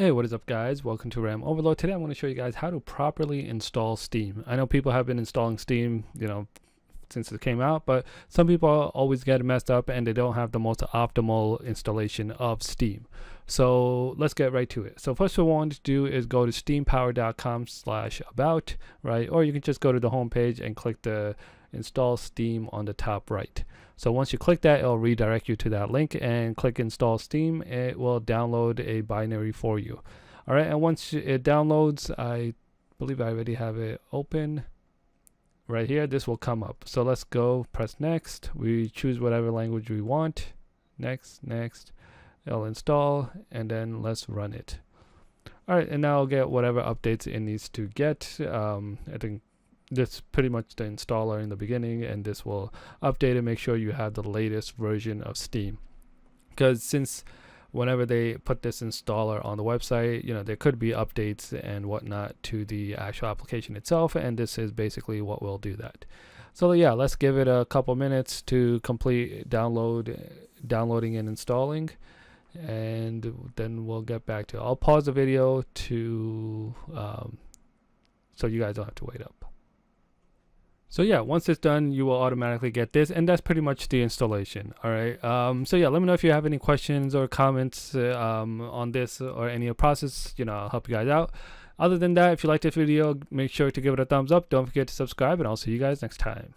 Hey, what is up guys? Welcome to RAM Overload. Today I'm going to show you guys how to properly install Steam. I know people have been installing Steam, since it came out, but some people always get messed up and they don't have the most optimal installation of Steam. So let's get right to it. So first what we want to do is go to steampower.com/about, right? Or you can just go to the home page and click the install Steam on the top right. So once you click that, it'll redirect you to that link, and click install Steam. It will download a binary for you. All right, and once it downloads, I believe I already have it open right here. This will come up. So let's go, press next. We choose whatever language we want. Next. It'll install, and then let's run it. All right, and now I'll get whatever updates it needs to get. I think this pretty much the installer in the beginning, and this will update and make sure you have the latest version of Steam, because since whenever they put this installer on the website, there could be updates and whatnot to the actual application itself, and this is basically what will do that. So yeah, let's give it a couple minutes to complete downloading and installing, and then we'll get back to it. I'll pause the video to so you guys don't have to wait up. So yeah, once it's done, you will automatically get this, and that's pretty much the installation. All right. So yeah, let me know if you have any questions or comments on this or any process. I'll help you guys out. Other than that, if you like this video, make sure to give it a thumbs up. Don't forget to subscribe, and I'll see you guys next time.